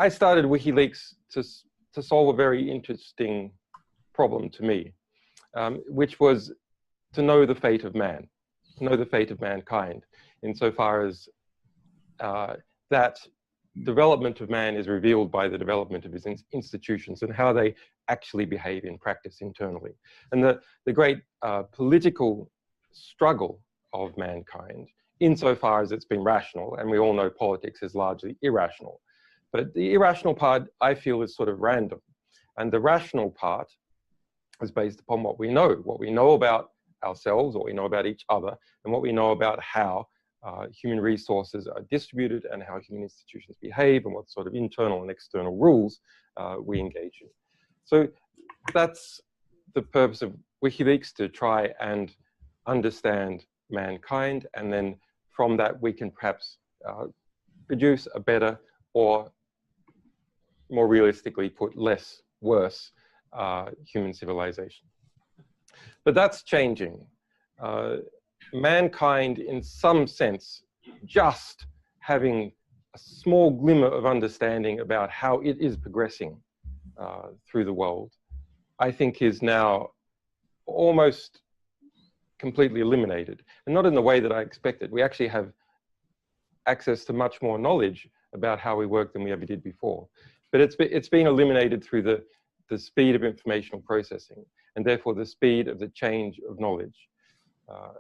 I started WikiLeaks to solve a very interesting problem to me, which was to know the fate of man, to know the fate of mankind, insofar as that development of man is revealed by the development of his institutions and how they actually behave in practice internally. And the great political struggle of mankind, insofar as it's been rational, and we all know politics is largely irrational, but the irrational part, I feel, is sort of random. And the rational part is based upon what we know about ourselves, what we know about each other, and what we know about how human resources are distributed and how human institutions behave and what sort of internal and external rules we engage in. So that's the purpose of WikiLeaks, to try and understand mankind, and then from that we can perhaps produce a better, or more realistically put, worse human civilization. But that's changing. Mankind, in some sense, just having a small glimmer of understanding about how it is progressing through the world, I think is now almost completely eliminated. And not in the way that I expected. We actually have access to much more knowledge about how we work than we ever did before. But it's been eliminated through the speed of informational processing, and therefore the speed of the change of knowledge.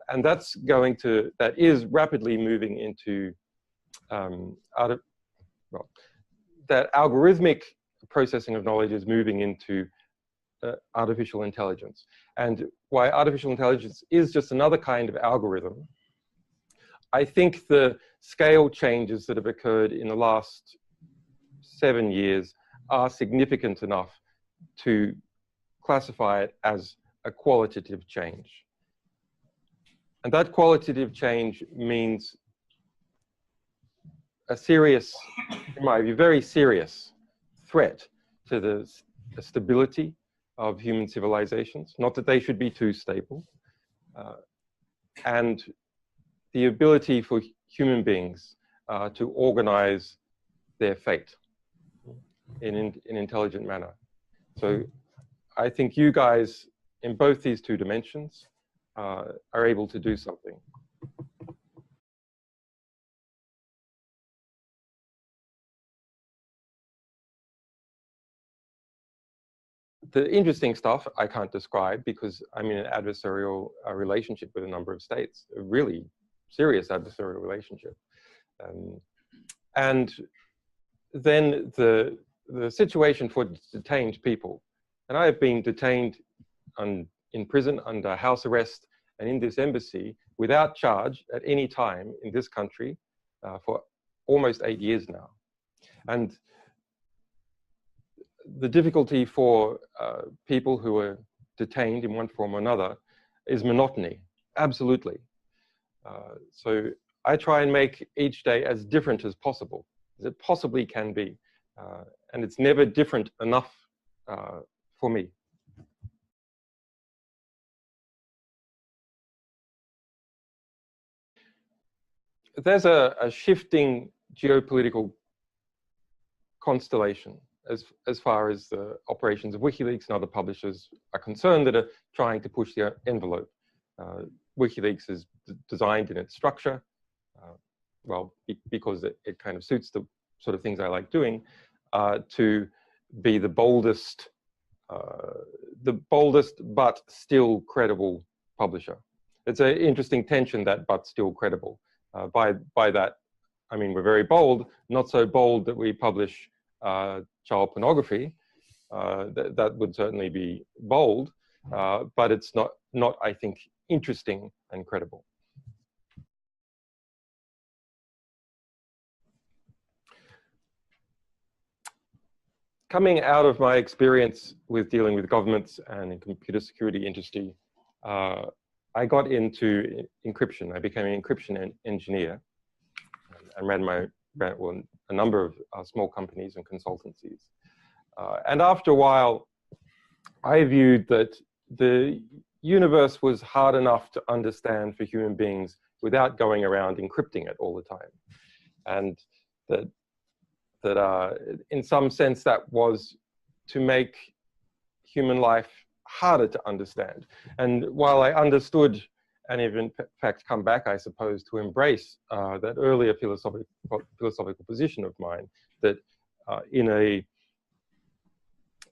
And that is rapidly moving into that algorithmic processing of knowledge is moving into artificial intelligence. And why artificial intelligence is just another kind of algorithm, I think the scale changes that have occurred in the last 7 years are significant enough to classify it as a qualitative change. And that qualitative change means a serious, in my view, very serious threat to the stability of human civilizations. Not that they should be too stable. And the ability for human beings to organize their fate in an intelligent manner. So I think you guys, in both these two dimensions, are able to do something. The interesting stuff I can't describe because I'm in an adversarial relationship with a number of states, a really serious adversarial relationship. And then the situation for detained people. And I have been detained in prison under house arrest and in this embassy without charge at any time in this country for almost 8 years now. And the difficulty for people who are detained in one form or another is monotony, absolutely. So I try and make each day as different as possible, as it possibly can be. And it's never different enough for me. There's a shifting geopolitical constellation as far as the operations of WikiLeaks and other publishers are concerned that are trying to push the envelope. WikiLeaks is designed in its structure, well, because it kind of suits the sort of things I like doing, to be the boldest but still credible publisher. It's an interesting tension, that but still credible. By that, I mean, we're very bold, not so bold that we publish child pornography. That would certainly be bold, but it's not, I think, interesting and credible. Coming out of my experience with dealing with governments and in computer security industry, I got into encryption. I became an encryption engineer and ran a number of small companies and consultancies. And after a while, I viewed that the universe was hard enough to understand for human beings without going around encrypting it all the time. And that that in some sense that was to make human life harder to understand. And while I understood, and in fact come back, I suppose, to embrace that earlier philosophical position of mine, that in a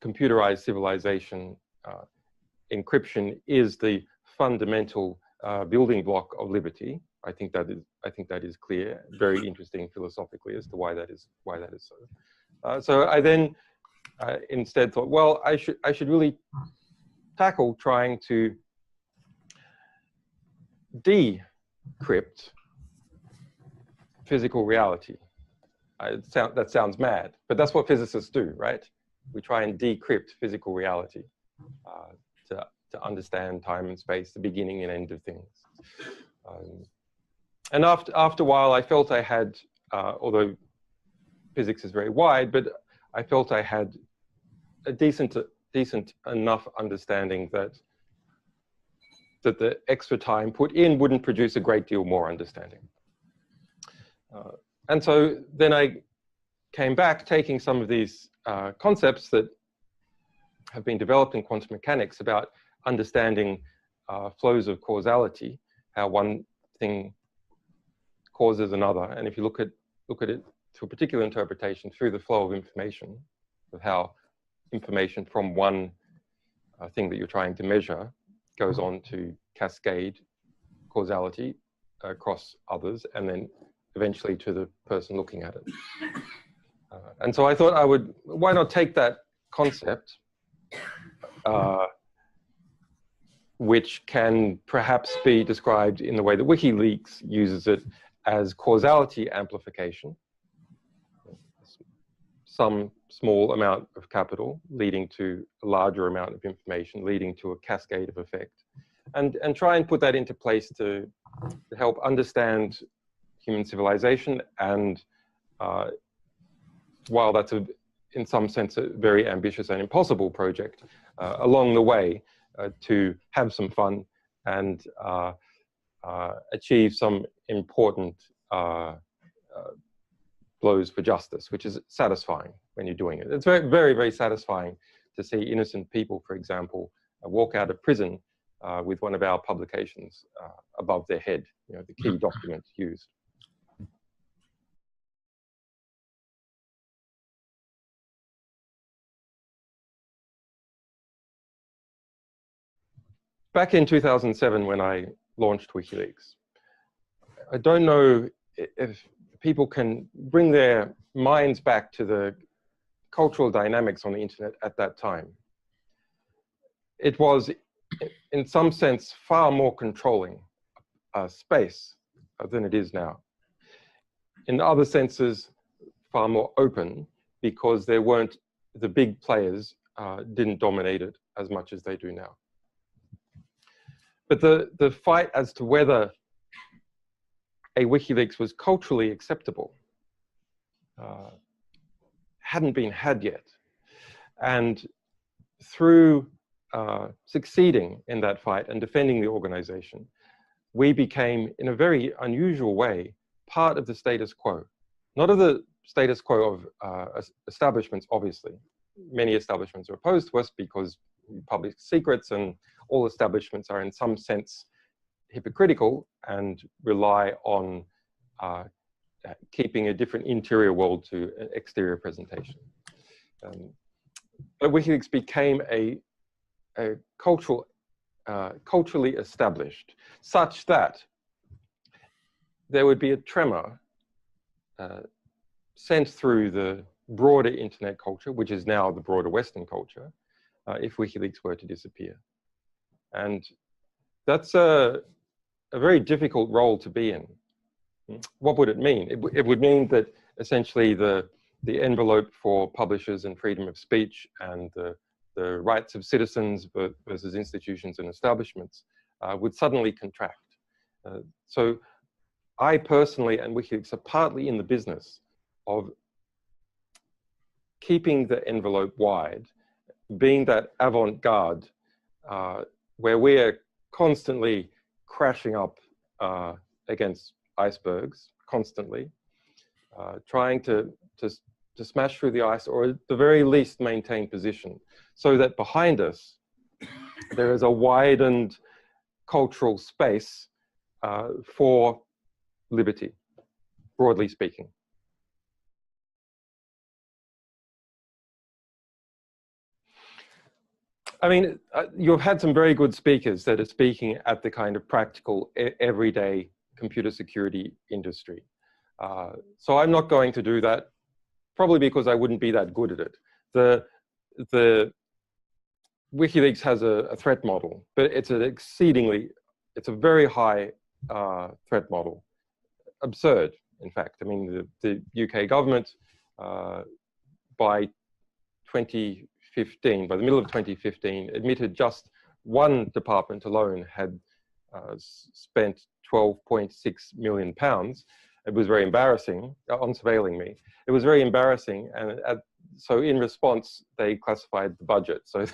computerized civilization, encryption is the fundamental building block of liberty. I think that is clear. Very interesting philosophically as to why that is so. So I then instead thought, well, I should really tackle trying to decrypt physical reality. That sounds mad, but that's what physicists do, right? We try and decrypt physical reality to understand time and space, the beginning and end of things. And after a while, I felt I had, although physics is very wide, but I felt I had a decent enough understanding that the extra time put in wouldn't produce a great deal more understanding. And so then I came back taking some of these concepts that have been developed in quantum mechanics about understanding flows of causality, how one thing causes another. And if you look at it to a particular interpretation through the flow of information, of how information from one thing that you're trying to measure goes on to cascade causality across others, and then eventually to the person looking at it. And so I thought why not take that concept, which can perhaps be described in the way that WikiLeaks uses it as causality amplification. Some small amount of capital leading to a larger amount of information, leading to a cascade of effect. And try and put that into place to help understand human civilization. And while that's in some sense a very ambitious and impossible project, along the way to have some fun and achieve some important blows for justice, which is satisfying when you're doing it. It's very, very, very satisfying to see innocent people, for example, walk out of prison with one of our publications above their head, you know, the key document used. Back in 2007, when I launched WikiLeaks, I don't know if people can bring their minds back to the cultural dynamics on the internet at that time. It was, in some sense, far more controlling space than it is now. In other senses, far more open, because there weren't, the big players didn't dominate it as much as they do now. But the fight as to whether a WikiLeaks was culturally acceptable hadn't been had yet. And through succeeding in that fight and defending the organization, we became, in a very unusual way, part of the status quo. Not of the status quo of establishments, obviously. Many establishments are opposed to us because we publish secrets, and all establishments are in some sense hypocritical and rely on keeping a different interior world to an exterior presentation. But WikiLeaks became a culturally established, such that there would be a tremor sent through the broader internet culture, which is now the broader Western culture, if WikiLeaks were to disappear. And that's a very difficult role to be in. What would it mean? It would mean that essentially the envelope for publishers and freedom of speech and the rights of citizens versus institutions and establishments would suddenly contract. So I personally and WikiLeaks are partly in the business of keeping the envelope wide, being that avant-garde where we're constantly crashing up against icebergs, constantly, trying to to smash through the ice, or at the very least maintain position, so that behind us there is a widened cultural space for liberty, broadly speaking. I mean, you've had some very good speakers that are speaking at the kind of practical, everyday computer security industry. So I'm not going to do that, probably because I wouldn't be that good at it. The WikiLeaks has a threat model, but it's an it's a very high threat model. Absurd, in fact. I mean, the UK government, by 2015, by the middle of 2015, admitted just one department alone had spent £12.6 million. It was very embarrassing, on surveilling me. It was very embarrassing, and so in response, they classified the budget. So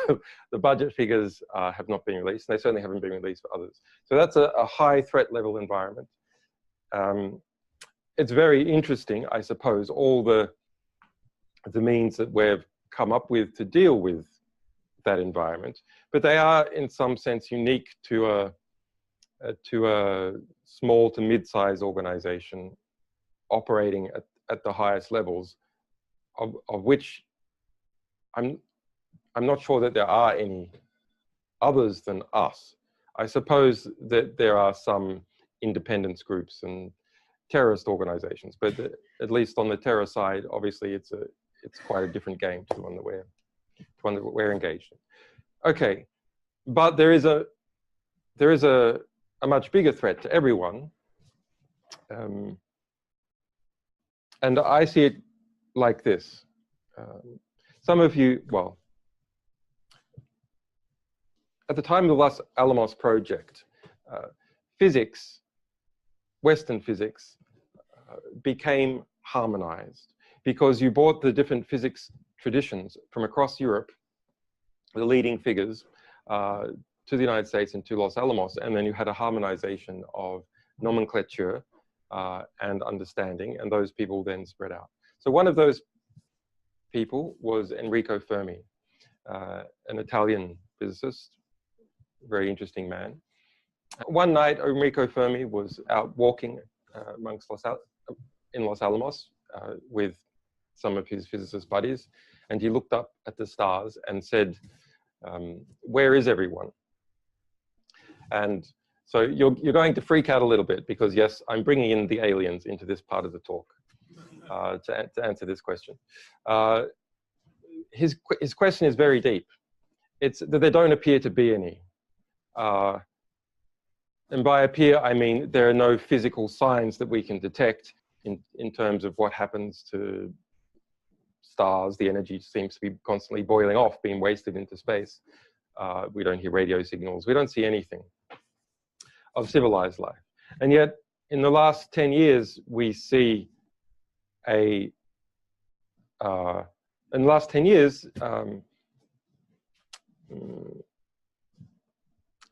the budget figures have not been released, and they certainly haven't been released for others. So that's a high threat level environment. It's very interesting, I suppose, all the means that we've come up with to deal with that environment, but they are in some sense unique to a small to mid-sized organization operating at the highest levels, of which I'm not sure that there are any others than us. I suppose that there are some independence groups and terrorist organizations, but at least on the terror side, obviously it's quite a different game to the one that we're engaged in. Okay, but there is a much bigger threat to everyone, and I see it like this. Some of you, well, at the time of the Los Alamos project, physics, Western physics, became harmonized because you brought the different physics traditions from across Europe, the leading figures, to the United States and to Los Alamos, and then you had a harmonization of nomenclature and understanding, and those people then spread out. So one of those people was Enrico Fermi, an Italian physicist, very interesting man. One night, Enrico Fermi was out walking amongst in Los Alamos with some of his physicist buddies, and he looked up at the stars and said, "Where is everyone?" And so you're going to freak out a little bit because, yes, I'm bringing in the aliens into this part of the talk to answer this question. His question is very deep. It's that there don't appear to be any. And by appear, I mean there are no physical signs that we can detect in terms of what happens to stars. The energy seems to be constantly boiling off, being wasted into space. We don't hear radio signals. We don't see anything of civilized life. And yet, in the last 10 years, we see in the last 10 years,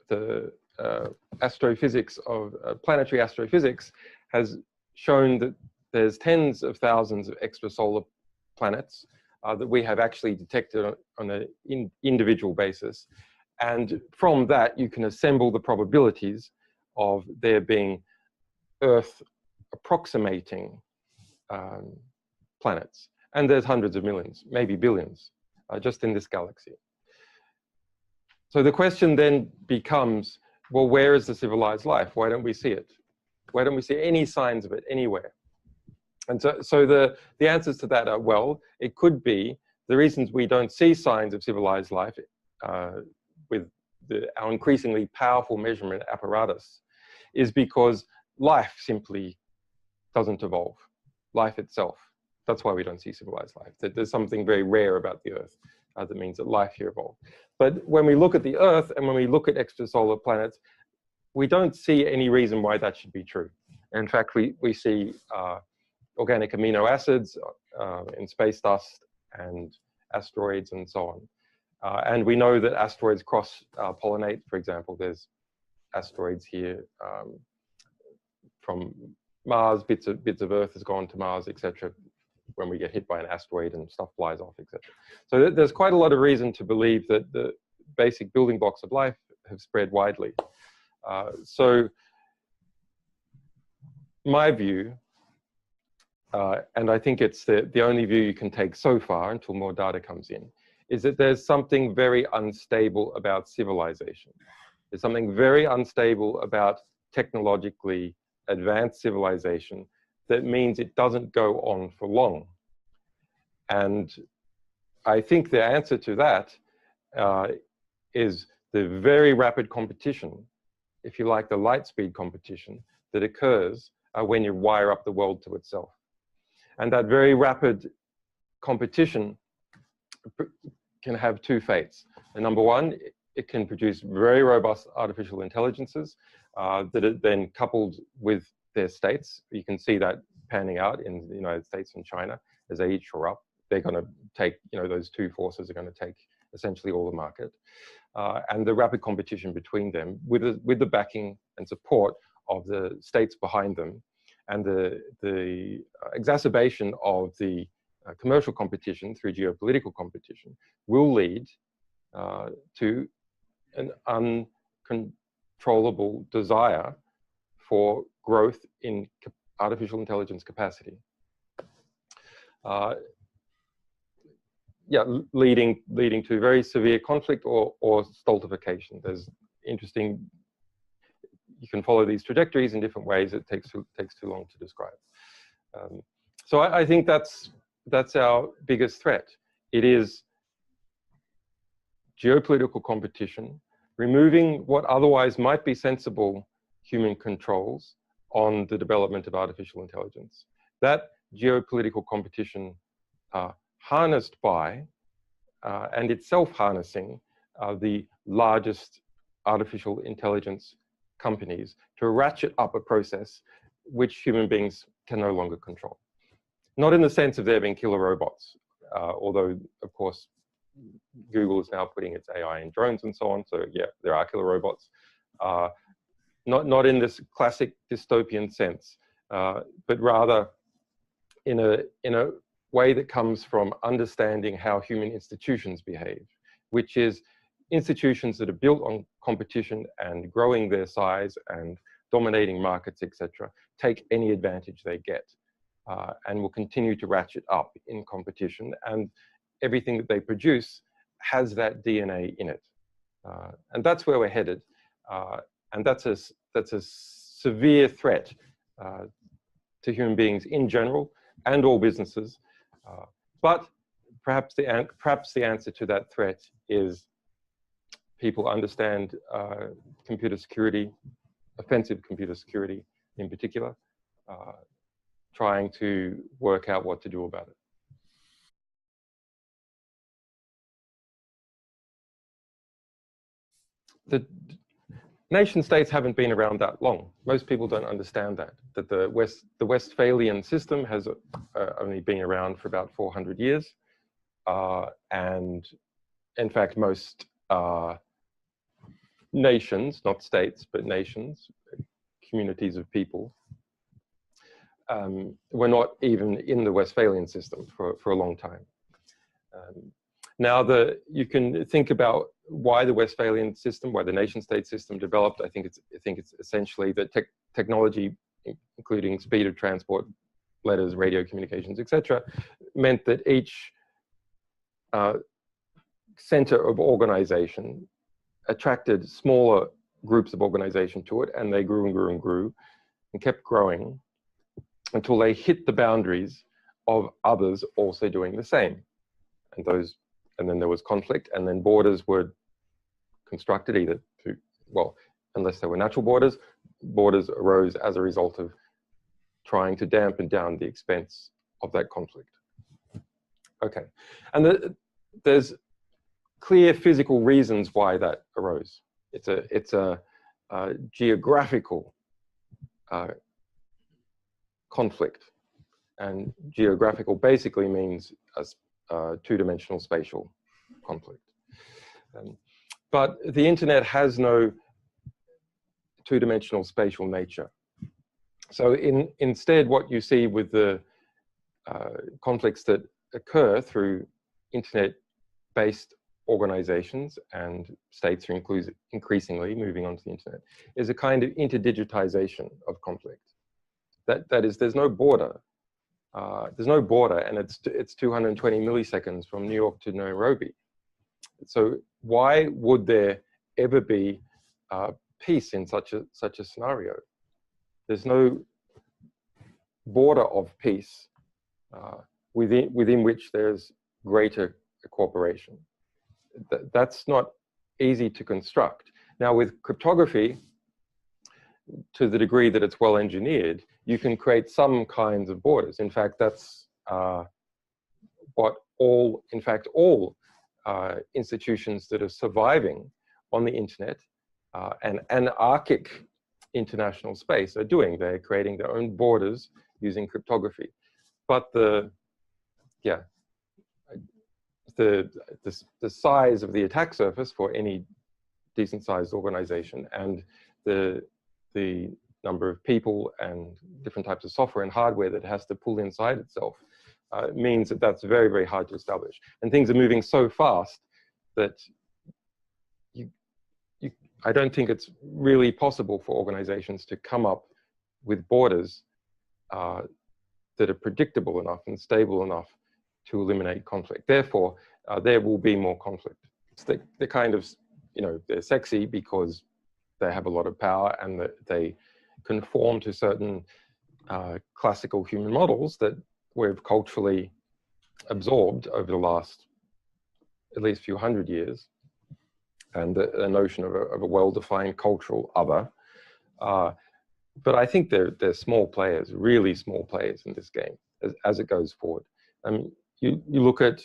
the astrophysics of planetary astrophysics has shown that there's tens of thousands of extrasolar planets that we have actually detected on an individual basis. And from that, you can assemble the probabilities of there being Earth approximating planets. And there's hundreds of millions, maybe billions, just in this galaxy. So the question then becomes, well, where is the civilized life? Why don't we see it? Why don't we see any signs of it anywhere? And so the answers to that are, well, it could be the reasons we don't see signs of civilized life with our increasingly powerful measurement apparatus is because life simply doesn't evolve, life itself. That's why we don't see civilized life. There's something very rare about the Earth that means that life here evolved. But when we look at the Earth and when we look at extrasolar planets, we don't see any reason why that should be true. In fact, we see organic amino acids in space dust and asteroids and so on. And we know that asteroids cross-pollinate. For example, there's asteroids here from Mars, bits of Earth has gone to Mars, etc. when we get hit by an asteroid and stuff flies off, etc. So there's quite a lot of reason to believe that the basic building blocks of life have spread widely. So my view, and I think it's the only view you can take so far until more data comes in, is that there's something very unstable about civilization. There's something very unstable about technologically advanced civilization that means it doesn't go on for long. And I think the answer to that is the very rapid competition, if you like, the light speed competition that occurs when you wire up the world to itself. And that very rapid competition can have two fates. And number one, it can produce very robust artificial intelligences that are then coupled with their states. You can see that panning out in the United States and China as they each shore up. They're going to take, those two forces are going to take essentially all the market. And the rapid competition between them with the backing and support of the states behind them, and the exacerbation of the commercial competition through geopolitical competition will lead to an uncontrollable desire for growth in artificial intelligence capacity. Leading to very severe conflict or stultification. There's interesting, you can follow these trajectories in different ways. It takes too long to describe. So I think that's our biggest threat. It is geopolitical competition, removing what otherwise might be sensible human controls on the development of artificial intelligence. That geopolitical competition harnessed by and itself harnessing the largest artificial intelligence companies to ratchet up a process which human beings can no longer control. Not in the sense of there being killer robots, although of course Google is now putting its AI in drones and so on, so yeah, there are killer robots. Not in this classic dystopian sense, but rather in a way that comes from understanding how human institutions behave, which is institutions that are built on competition and growing their size and dominating markets, etc., take any advantage they get and will continue to ratchet up in competition, and everything that they produce has that DNA in it. And that's where we're headed. And that's a severe threat to human beings in general and all businesses. But perhaps the answer to that threat is people understand computer security, offensive computer security in particular, trying to work out what to do about it. The nation states haven't been around that long. Most people don't understand that the Westphalian system has only been around for about 400 years. And in fact, most nations, not states, but nations, communities of people, were not even in the Westphalian system for a long time. Now, you can think about why the Westphalian system, why the nation-state system developed. I think it's essentially that technology, including speed of transport, letters, radio communications, etc., meant that each center of organization attracted smaller groups of organization to it, and they grew and grew and grew and kept growing until they hit the boundaries of others also doing the same. And then there was conflict, and then borders were constructed either through, well, unless they were natural borders, borders arose as a result of trying to dampen down the expense of that conflict. Okay, and there's clear physical reasons why that arose. It's a geographical conflict, and geographical basically means a two-dimensional spatial conflict. But the internet has no two-dimensional spatial nature. So instead, what you see with the conflicts that occur through internet-based organizations, and states are increasingly moving onto the internet, is a kind of interdigitization of conflict. That is, there's no border. There's no border, and it's 220 milliseconds from New York to Nairobi. So why would there ever be peace in such a scenario? There's no border of peace within which there's greater cooperation. That's not easy to construct. Now, with cryptography, to the degree that it's well engineered, you can create some kinds of borders. In fact, that's what all institutions that are surviving on the internet and anarchic international space are doing. They're creating their own borders using cryptography. But the size of the attack surface for any decent sized organization, and the number of people and different types of software and hardware that it has to pull inside itself means that that's very, very hard to establish. And things are moving so fast that I don't think it's really possible for organizations to come up with borders that are predictable enough and stable enough to eliminate conflict. Therefore, there will be more conflict. So they're kind of, they're sexy because they have a lot of power and that they conform to certain classical human models that we've culturally absorbed over the last at least few hundred years, and the notion of a well-defined cultural other. But I think they're small players, really small players in this game as it goes forward. I mean, you look at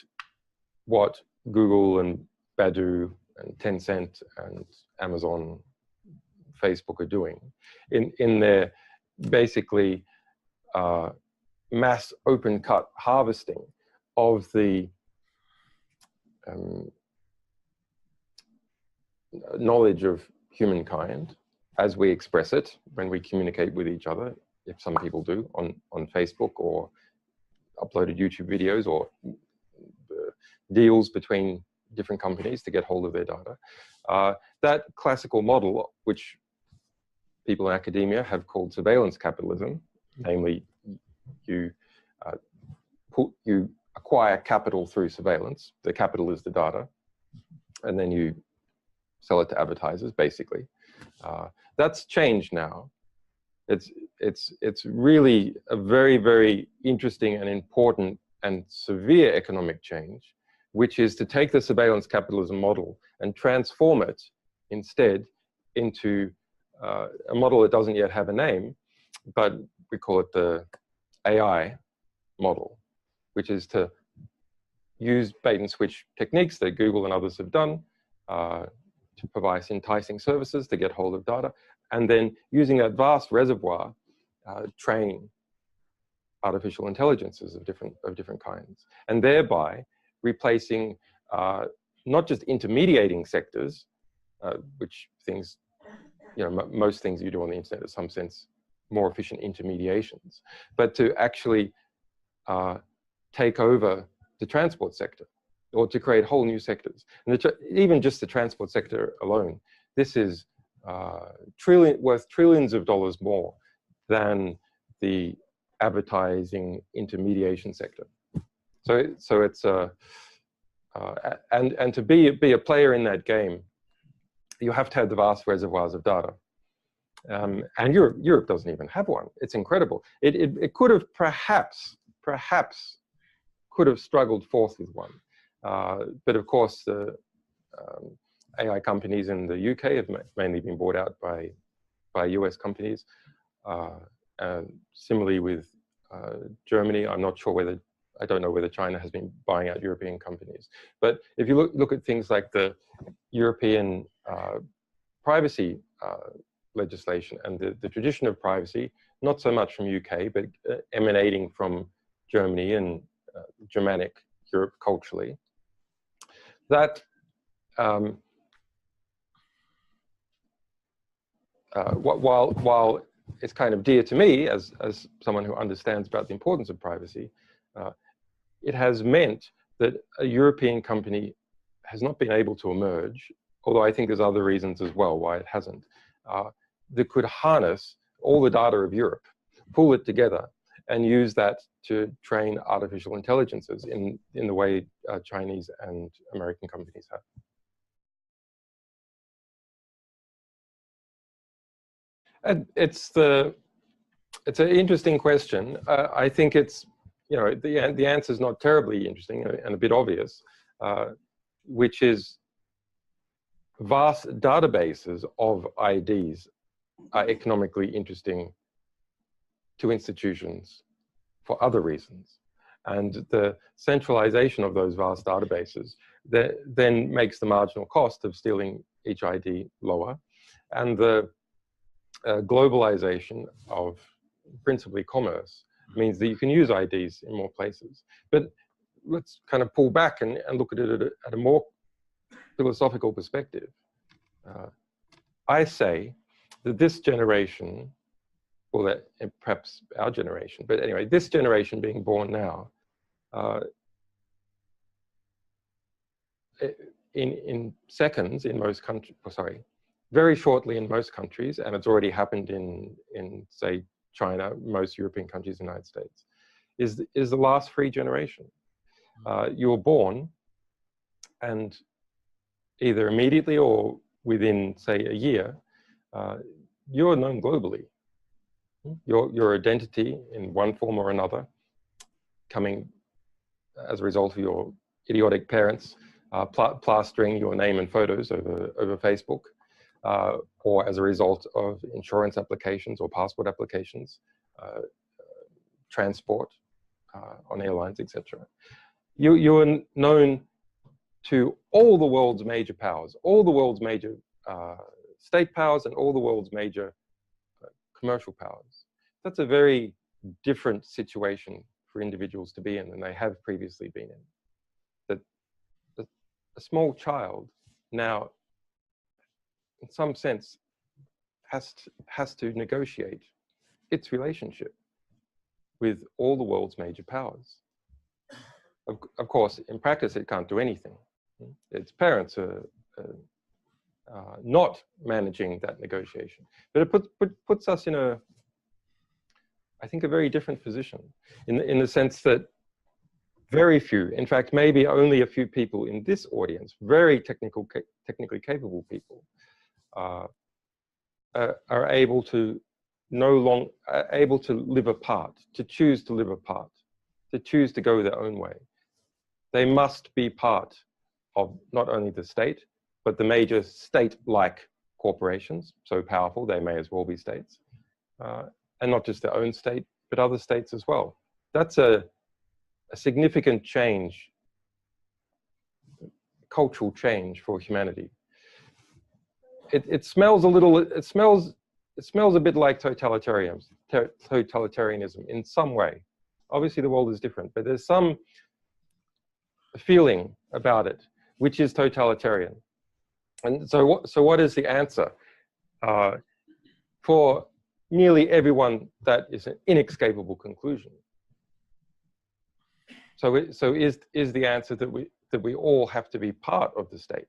what Google and Baidu and Tencent and Amazon, Facebook are doing in their basically mass open cut harvesting of the knowledge of humankind as we express it when we communicate with each other, if some people do on Facebook, or uploaded YouTube videos, or deals between different companies to get hold of their data. That classical model, which people in academia have called surveillance capitalism, namely you acquire capital through surveillance. The capital is the data, and then you sell it to advertisers, basically. That's changed now. It's really a very, very interesting and important and severe economic change, which is to take the surveillance capitalism model and transform it instead into a model that doesn't yet have a name, but we call it the AI model, which is to use bait and switch techniques that Google and others have done to provide enticing services to get hold of data, and then using that vast reservoir, train artificial intelligences of different kinds, and thereby replacing not just intermediating sectors, which things, most things you do on the internet are some sense more efficient intermediations, but to actually take over the transport sector, or to create whole new sectors. And even just the transport sector alone, this is worth trillions of dollars more than the advertising intermediation sector. So it's and to be a player in that game, you have to have the vast reservoirs of data. And Europe doesn't even have one. It's incredible. It could have perhaps could have struggled forth with one. But of course, the AI companies in the UK have mainly been bought out by US companies. Similarly with Germany, I'm not sure I don't know whether China has been buying out European companies. But if you look at things like the European privacy legislation and the tradition of privacy, not so much from UK, but emanating from Germany and Germanic Europe culturally, that while it's kind of dear to me as someone who understands about the importance of privacy, It has meant that a European company has not been able to emerge, although I think there's other reasons as well why it hasn't, that could harness all the data of Europe, pull it together, and use that to train artificial intelligences in the way Chinese and American companies have. And it's an interesting question. I think it's, the answer is not terribly interesting and a bit obvious, which is vast databases of IDs are economically interesting to institutions for other reasons. And the centralization of those vast databases then makes the marginal cost of stealing each ID lower. And the globalization of principally commerce means that you can use IDs in more places. But let's kind of pull back and look at it at a more philosophical perspective. I say that this generation, or that perhaps our generation, but anyway, this generation being born now, in seconds in most countries, very shortly in most countries, and it's already happened in say, China, most European countries, United States, is the last free generation. You were born, and either immediately or within, say, a year, you're known globally. Your identity in one form or another, coming as a result of your idiotic parents plastering your name and photos over Facebook, or as a result of insurance applications or passport applications, transport on airlines, etc. You are known to all the world's major powers, all the world's major state powers, and all the world's major commercial powers. That's a very different situation for individuals to be in than they have previously been in. That a small child now, in some sense, has to negotiate its relationship with all the world's major powers. Of course, in practice, it can't do anything. Its parents are not managing that negotiation. But it puts us in I think, a very different position in the sense that very few, in fact, maybe only a few people in this audience, very technically capable people, are able to live apart, to choose to live apart, to choose to go their own way. They must be part of not only the state, but the major state-like corporations, so powerful they may as well be states, and not just their own state, but other states as well. That's a significant change, cultural change for humanity. It smells a little. It smells a bit like totalitarianism in some way. Obviously, the world is different, but there's some feeling about it which is totalitarian. And so what is the answer for nearly everyone? That is an inescapable conclusion. So is the answer that we all have to be part of the state?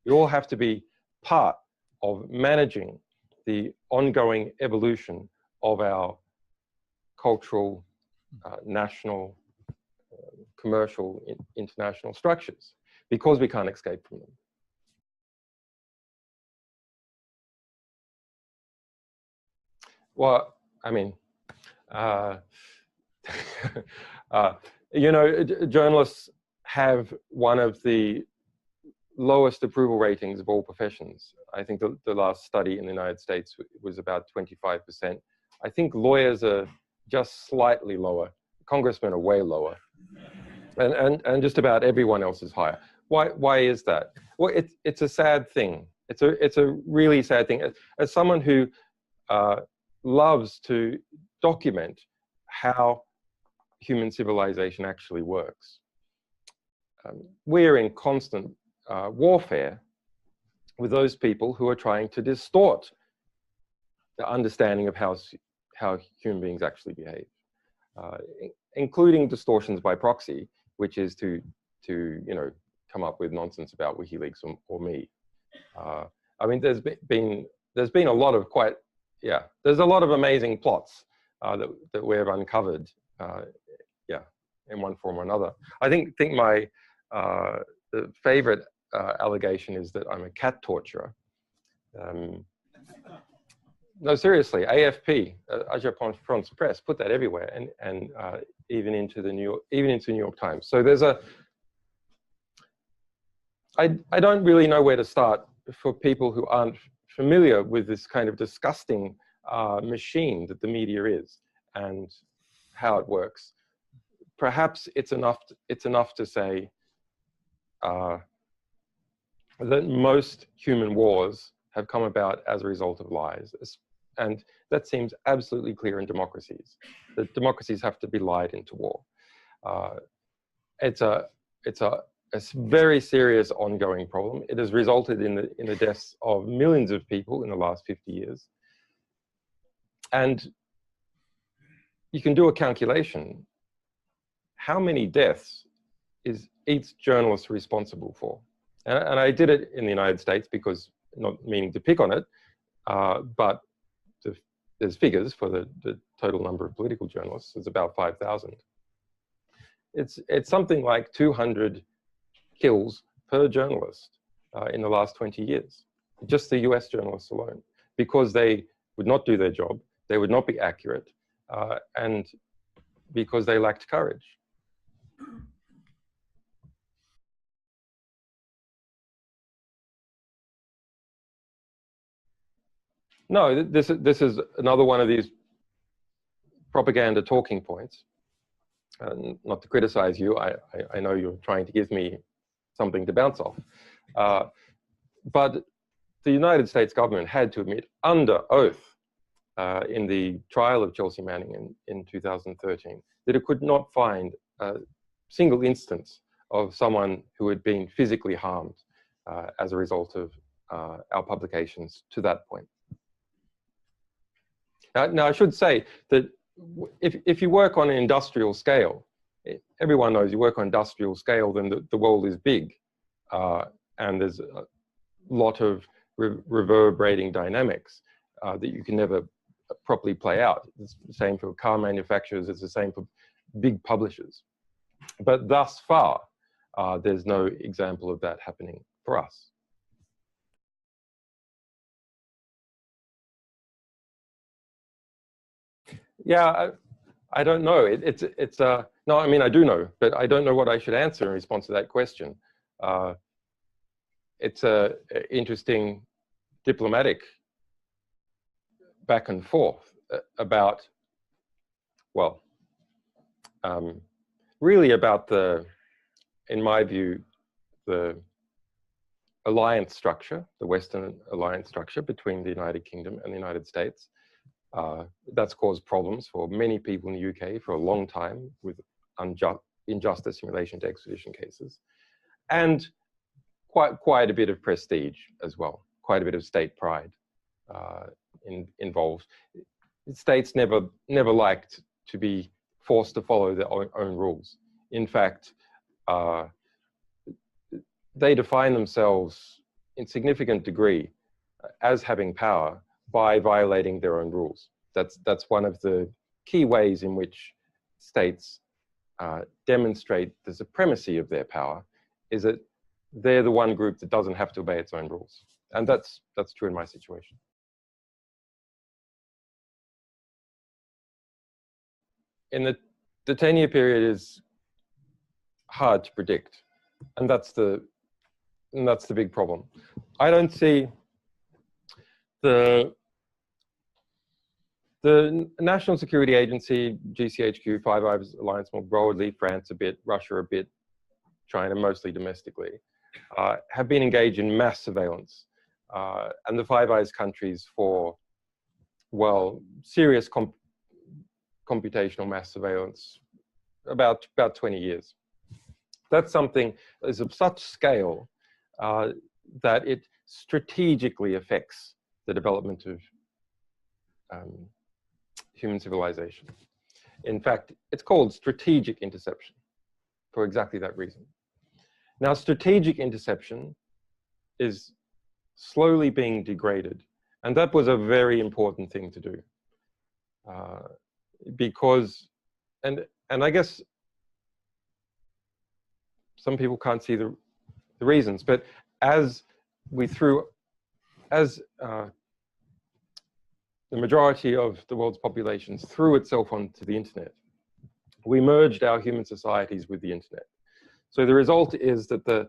We all have to be part of managing the ongoing evolution of our cultural, national, commercial, international structures, because we can't escape from them. Well, I mean, journalists have one of the lowest approval ratings of all professions. I think the last study in the United States was about 25%. I think lawyers are just slightly lower. Congressmen are way lower. And just about everyone else is higher. Why is that? Well, it's a sad thing. It's a really sad thing. As someone who loves to document how human civilization actually works, we're in constant warfare with those people who are trying to distort the understanding of how human beings actually behave. including distortions by proxy, which is to come up with nonsense about WikiLeaks or me. I mean, there's been a lot of there's a lot of amazing plots that we've uncovered, in one form or another. I think my the favorite allegation is that I'm a cat torturer. No, seriously, AFP, Agence France Presse, put that everywhere, and even into the New York Times. So there's I don't really know where to start for people who aren't familiar with this kind of disgusting machine that the media is and how it works. Perhaps it's enough to say that most human wars have come about as a result of lies. And that seems absolutely clear in democracies, that democracies have to be lied into war. It's a very serious ongoing problem. It has resulted in the deaths of millions of people in the last 50 years. And you can do a calculation. How many deaths is each journalist responsible for? And I did it in the United States because, not meaning to pick on it, but there's figures for the total number of political journalists. It's about 5,000. It's something like 200 kills per journalist in the last 20 years, just the US journalists alone, because they would not do their job, they would not be accurate, and because they lacked courage. No, this is another one of these propaganda talking points. Not to criticize you, I know you're trying to give me something to bounce off. But the United States government had to admit under oath in the trial of Chelsea Manning in 2013 that it could not find a single instance of someone who had been physically harmed as a result of our publications to that point. Now, I should say that if you work on an industrial scale, everyone knows you work on industrial scale, then the world is big. And there's a lot of reverberating dynamics that you can never properly play out. It's the same for car manufacturers, it's the same for big publishers. But thus far, there's no example of that happening for us. Yeah, I don't know. No, I mean, I do know, but I don't know what I should answer in response to that question. It's an interesting diplomatic back and forth about, well, really about in my view, the alliance structure, the Western alliance structure between the United Kingdom and the United States. That's caused problems for many people in the UK for a long time with injustice in relation to extradition cases, and quite a bit of prestige as well, quite a bit of state pride involved. States never liked to be forced to follow their own rules. In fact, they define themselves in significant degree as having power by violating their own rules. That's one of the key ways in which states demonstrate the supremacy of their power, is that they're the one group that doesn't have to obey its own rules. And that's true in my situation. In the 10-year period is hard to predict. And that's the big problem. I don't see the National Security Agency, GCHQ, Five Eyes Alliance more broadly, France a bit, Russia a bit, China mostly domestically, have been engaged in mass surveillance. And the Five Eyes countries for, well, serious computational mass surveillance about 20 years. That's something that is of such scale that it strategically affects the development of human civilization. In fact, it's called strategic interception for exactly that reason. Now, strategic interception is slowly being degraded, and that was a very important thing to do, because, and I guess some people can't see the reasons, but as the majority of the world's populations threw itself onto the internet, we merged our human societies with the internet. So the result is that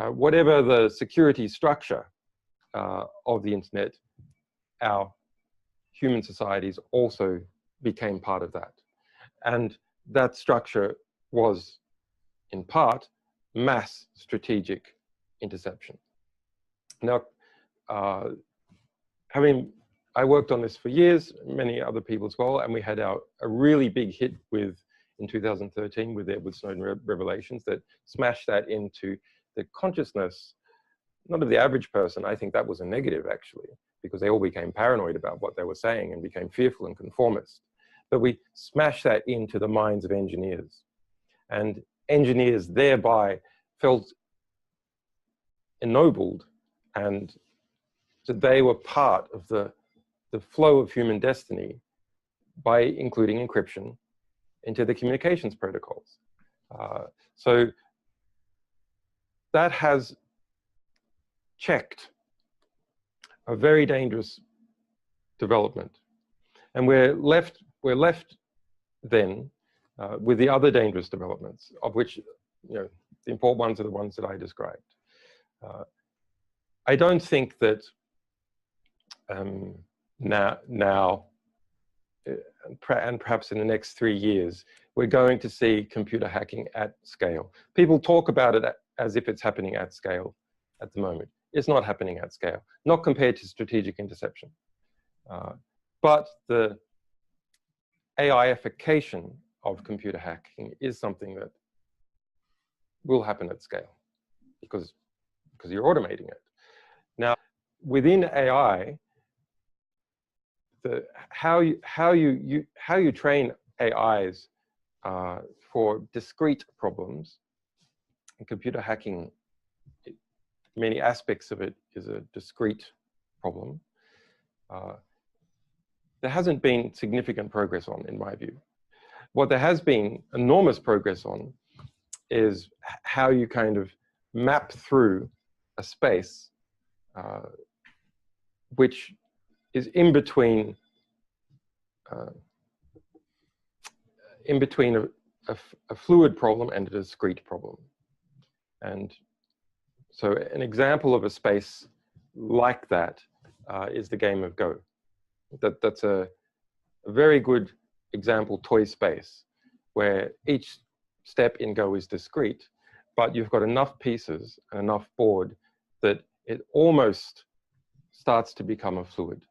whatever the security structure of the internet, our human societies also became part of that. And that structure was, in part, mass strategic interception. Now, I worked on this for years, many other people as well, and we had a really big hit in 2013 with the Edward Snowden revelations that smashed that into the consciousness, not of the average person. I think that was a negative, actually, because they all became paranoid about what they were saying and became fearful and conformist. But we smashed that into the minds of engineers. And engineers thereby felt ennobled, and that they were part of the flow of human destiny by including encryption into the communications protocols. So that has checked a very dangerous development. And we're left then with the other dangerous developments, of which, the important ones are the ones that I described. I don't think that now, and perhaps in the next 3 years, we're going to see computer hacking at scale. People talk about it as if it's happening at scale at the moment. It's not happening at scale, not compared to strategic interception. But the AIification of computer hacking is something that will happen at scale because you're automating it. Now, within AI, how you train AIs for discrete problems, and computer hacking, many aspects of it is a discrete problem. There hasn't been significant progress on, in my view. What there has been enormous progress on is how you kind of map through a space which is in between a fluid problem and a discrete problem. And so an example of a space like that is the game of Go. That's a very good example toy space where each step in Go is discrete, but you've got enough pieces and enough board that it almost starts to become a fluid.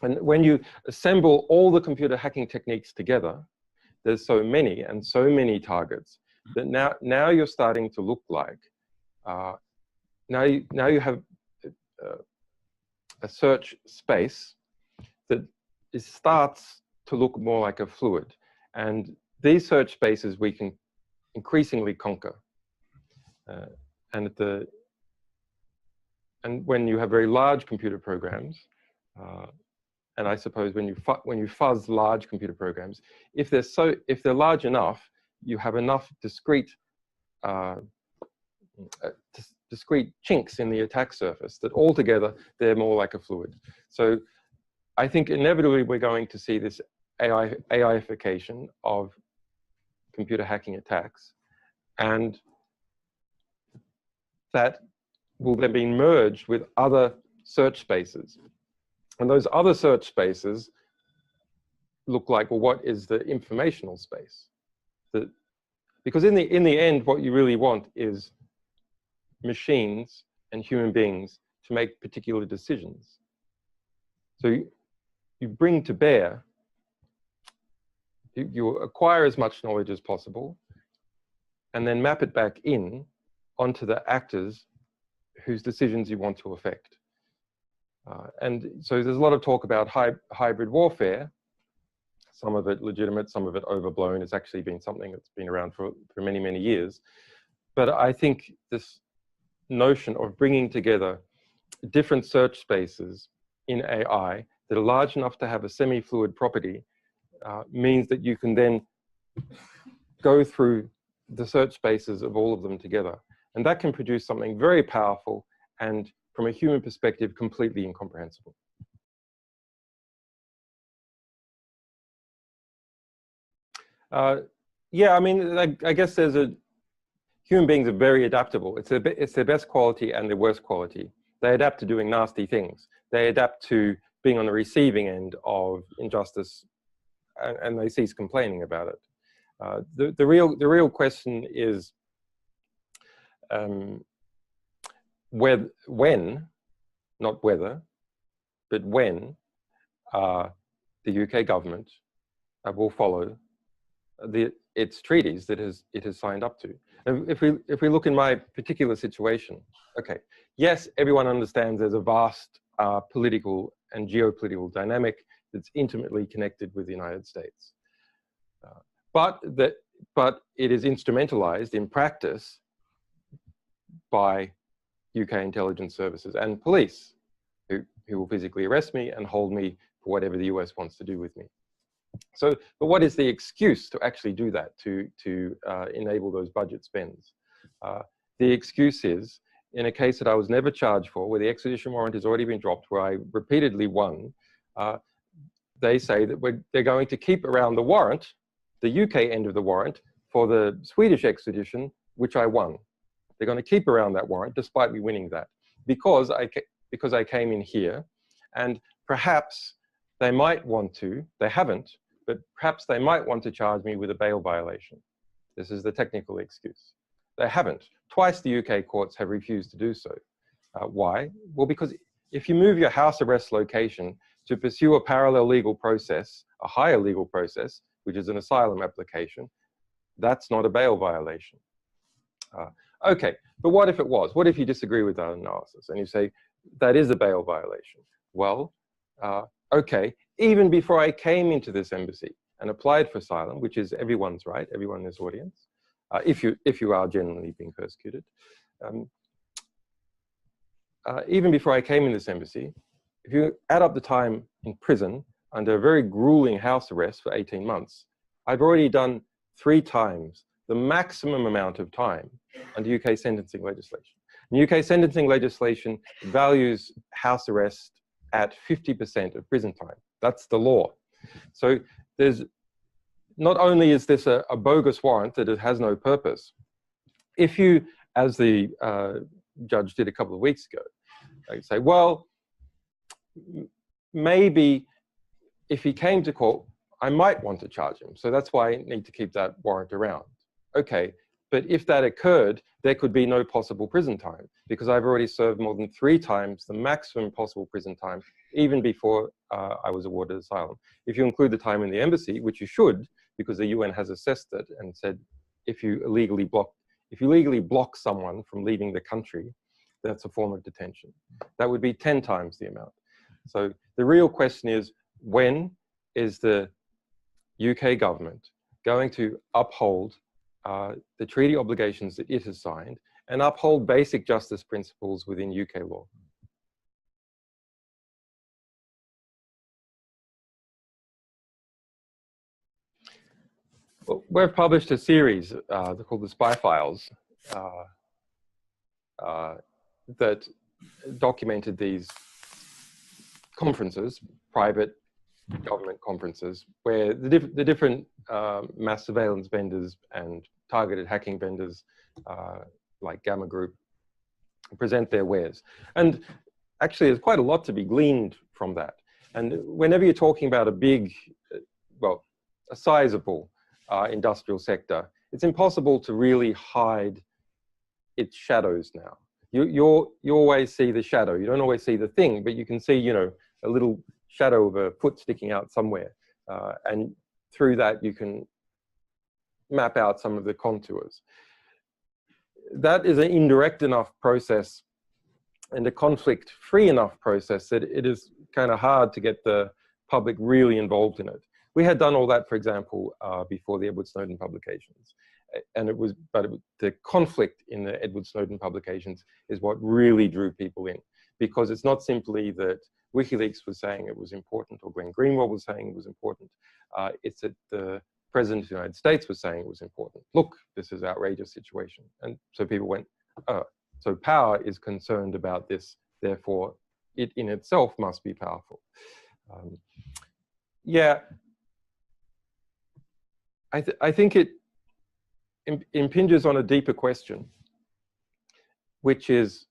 And when you assemble all the computer hacking techniques together, there's so many and so many targets that now you're starting to look like, now you have a search space that starts to look more like a fluid. And these search spaces we can increasingly conquer. And when you have very large computer programs, and I suppose when you fuzz large computer programs, if they're large enough, you have enough discrete chinks in the attack surface that altogether they're more like a fluid. So I think inevitably we're going to see this AIification of computer hacking attacks, and that will then be merged with other search spaces. And those other search spaces look like, well, what is the informational space? Because in the end, what you really want is machines and human beings to make particular decisions. So you bring to bear, you acquire as much knowledge as possible, and then map it back in onto the actors whose decisions you want to affect. And so there's a lot of talk about hybrid warfare. some of it legitimate, some of it overblown. It's actually been something that's been around for many, many years. But I think this notion of bringing together different search spaces in AI that are large enough to have a semi-fluid property means that you can then go through the search spaces of all of them together. And that can produce something very powerful and, from a human perspective, completely incomprehensible. Yeah, I mean, I guess human beings are very adaptable. It's their best quality and their worst quality. They adapt to doing nasty things. They adapt to being on the receiving end of injustice, and they cease complaining about it. The real question is when, not whether, but when the UK government will follow its treaties that it has signed up to. And if we look in my particular situation, okay, yes, everyone understands there's a vast political and geopolitical dynamic that's intimately connected with the United States, but it is instrumentalized in practice by UK intelligence services and police, who will physically arrest me and hold me for whatever the US wants to do with me. So, but what is the excuse to actually do that, to enable those budget spends? The excuse is, in a case that I was never charged for, where the extradition warrant has already been dropped, where I repeatedly won, they say that they're going to keep around the warrant, the UK end of the warrant, for the Swedish extradition, which I won. They're going to keep around that warrant, despite me winning that, because I came in here, and perhaps they might want to, they haven't, but perhaps they might want to charge me with a bail violation. This is the technical excuse. They haven't. Twice the UK courts have refused to do so. Why? Well, because if you move your house arrest location to pursue a parallel legal process, a higher legal process, which is an asylum application, that's not a bail violation. Okay, but what if it was? What if you disagree with that analysis and you say that is a bail violation? Well, okay, even before I came into this embassy and applied for asylum, which is everyone's right, everyone in this audience, if you are genuinely being persecuted, even before I came in this embassy, if you add up the time in prison under a very grueling house arrest for 18 months, I've already done 3 times the maximum amount of time under UK sentencing legislation. And UK sentencing legislation values house arrest at 50% of prison time. That's the law. So there's, not only is this a bogus warrant that it has no purpose, if you, as the judge did a couple of weeks ago, say, well, maybe if he came to court, I might want to charge him. So that's why I need to keep that warrant around. Okay, but if that occurred, there could be no possible prison time, because I've already served more than 3 times the maximum possible prison time, even before I was awarded asylum. If you include the time in the embassy, which you should, because the UN has assessed it and said, if you legally block someone from leaving the country, that's a form of detention. That would be 10 times the amount. So the real question is, when is the UK government going to uphold the treaty obligations that it has signed and uphold basic justice principles within UK law? Well, we've published a series called the Spy Files that documented these conferences, private government conferences, where the different mass surveillance vendors and targeted hacking vendors like Gamma Group present their wares. And actually, there's quite a lot to be gleaned from that. And whenever you're talking about a big, well, a sizable industrial sector, it's impossible to really hide its shadows now. You always see the shadow. You don't always see the thing, but you can see, you know, a little shadow of a foot sticking out somewhere. And through that, you can map out some of the contours. That is an indirect enough process and a conflict-free enough process that it is kind of hard to get the public really involved in it. We had done all that, for example, before the Edward Snowden publications. And the conflict in the Edward Snowden publications is what really drew people in, because it's not simply that WikiLeaks was saying it was important, or Glenn Greenwald was saying it was important. It's that the President of the United States was saying it was important. Look, this is an outrageous situation. And so people went, oh, so power is concerned about this, therefore it in itself must be powerful. Yeah, I think it impinges on a deeper question, which is,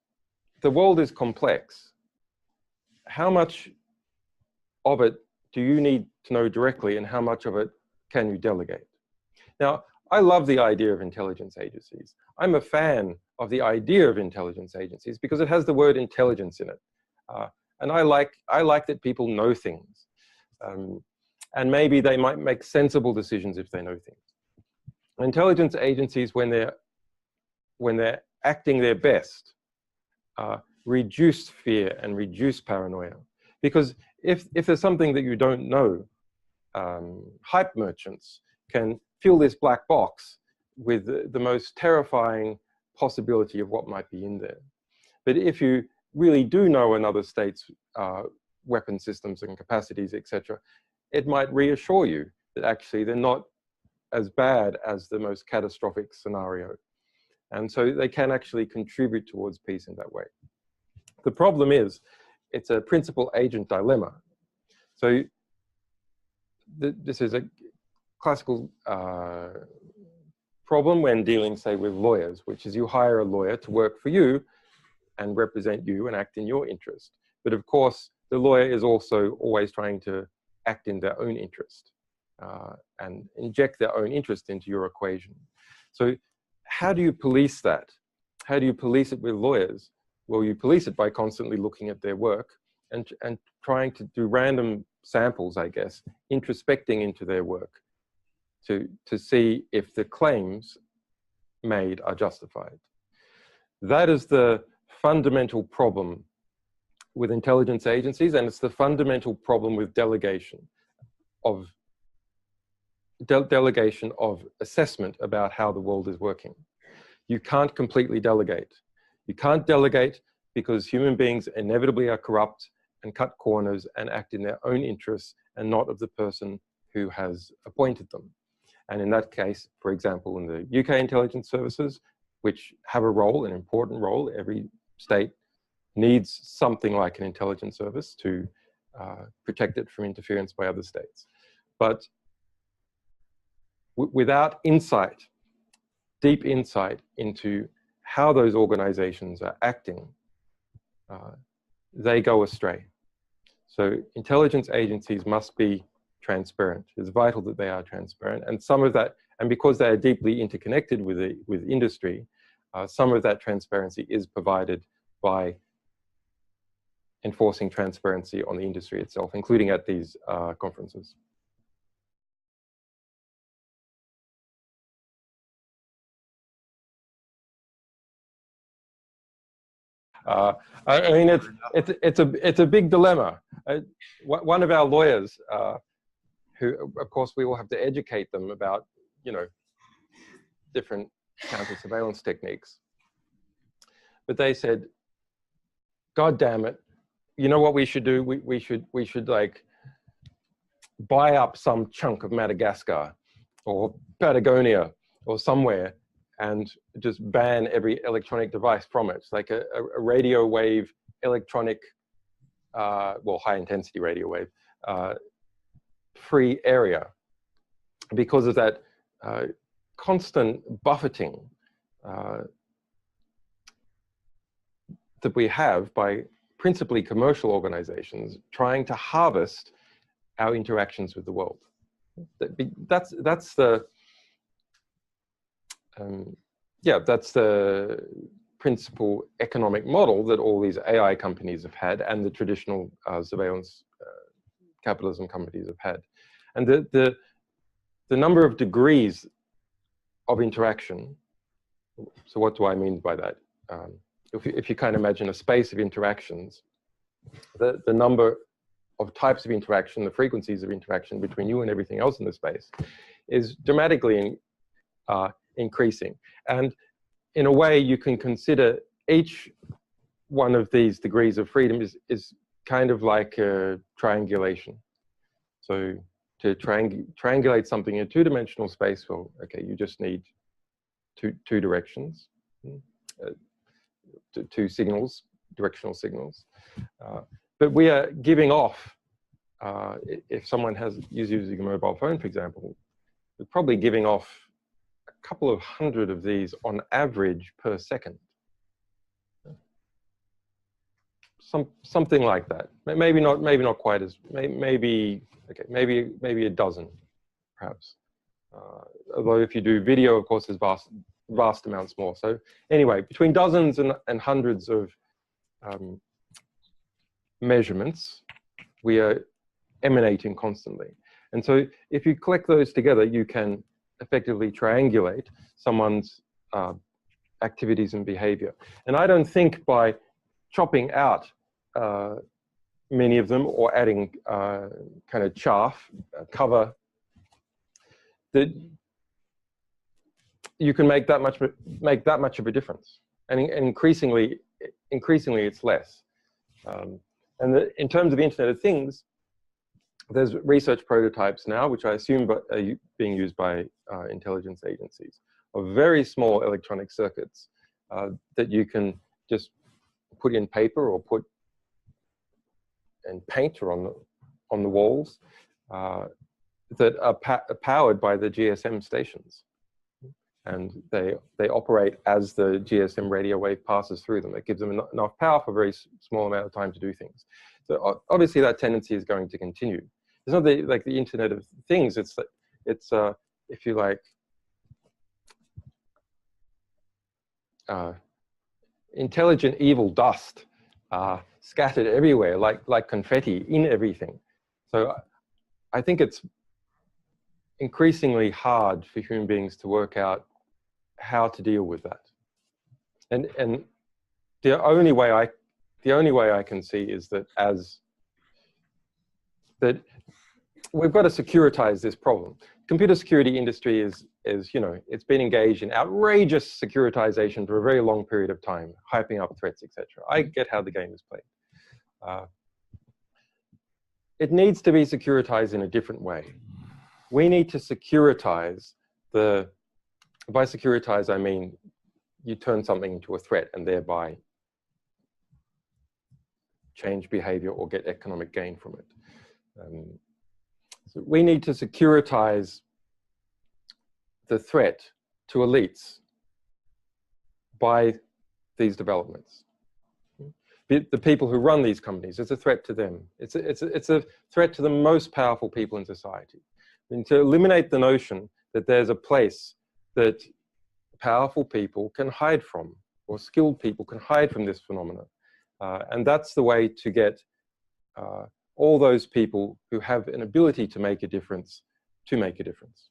the world is complex. How much of it do you need to know directly, and how much of it can you delegate? Now, I love the idea of intelligence agencies. I'm a fan of the idea of intelligence agencies because it has the word intelligence in it. And I like that people know things. And maybe they might make sensible decisions if they know things. Intelligence agencies, when they're acting their best, reduce fear and reduce paranoia. Because if there's something that you don't know, hype merchants can fill this black box with the most terrifying possibility of what might be in there. But if you really do know another state's weapon systems and capacities, etc., it might reassure you that actually they're not as bad as the most catastrophic scenario. And so they can actually contribute towards peace in that way. The problem is, it's a principal-agent dilemma. So this is a classical problem when dealing, say, with lawyers, which is you hire a lawyer to work for you and represent you and act in your interest. But of course, the lawyer is also always trying to act in their own interest and inject their own interest into your equation. So how do you police that? How do you police it with lawyers? Well, you police it by constantly looking at their work and trying to do random samples, I guess, introspecting into their work to see if the claims made are justified. That is the fundamental problem with intelligence agencies, and it's the fundamental problem with delegation of assessment about how the world is working. You can't completely delegate. You can't delegate because human beings inevitably are corrupt and cut corners and act in their own interests and not of the person who has appointed them. And in that case, for example, in the UK intelligence services, which have a role, an important role, every state needs something like an intelligence service to protect it from interference by other states. But without insight, deep insight into how those organizations are acting, they go astray. So intelligence agencies must be transparent. It's vital that they are transparent. And some of that, and because they are deeply interconnected with industry, some of that transparency is provided by enforcing transparency on the industry itself, including at these conferences. I mean, it's a big dilemma. One of our lawyers, who of course we will have to educate them about, different counter surveillance techniques. But they said, "God damn it! You know what we should do? We should like buy up some chunk of Madagascar or Patagonia or somewhere and just ban every electronic device from it. It's like a radio wave electronic, well, high intensity radio wave, free area, because of that constant buffeting that we have by principally commercial organizations trying to harvest our interactions with the world." That's the that's the principal economic model that all these AI companies have had, and the traditional surveillance capitalism companies have had. And the number of degrees of interaction. So what do I mean by that? If you kind of imagine a space of interactions, the number of types of interaction, the frequencies of interaction between you and everything else in the space, is dramatically increasing. And in a way, you can consider each one of these degrees of freedom is kind of like a triangulation. So to triangulate something in a two-dimensional space, well, okay, you just need two directions, two signals, directional signals. But we are giving off, if someone is using a mobile phone, for example, we're probably giving off a couple of hundred of these on average per second. Something like that. Maybe not quite as, maybe a dozen, perhaps. Although if you do video, of course, there's vast amounts more. So anyway, between dozens and hundreds of measurements, we are emanating constantly. And so if you collect those together, you can effectively triangulate someone's activities and behavior. And I don't think by chopping out many of them or adding kind of chaff, cover, that you can make that much of a difference. And increasingly it's less. And in terms of the Internet of Things, there's research prototypes now, which I assume are being used by intelligence agencies, of very small electronic circuits that you can just put in paper or put in paint or on the walls that are powered by the GSM stations. And they operate as the GSM radio wave passes through them. It gives them enough power for a very small amount of time to do things. So obviously that tendency is going to continue. It's not like the Internet of Things. It's if you like, intelligent evil dust scattered everywhere, like confetti in everything. So I think it's increasingly hard for human beings to work out how to deal with that. And the only way I can see is that we've got to securitize this problem. Computer security industry is it's been engaged in outrageous securitization for a very long period of time, hyping up threats, etc. I get how the game is played. It needs to be securitized in a different way. We need to securitize by securitize I mean you turn something into a threat and thereby change behavior or get economic gain from it. So we need to securitize the threat to elites by these developments. The people who run these companies, it's a threat to them. It's a threat to the most powerful people in society. And to eliminate the notion that there's a place that powerful people can hide from, or skilled people can hide from this phenomenon. And that's the way to get all those people who have an ability to make a difference, to make a difference.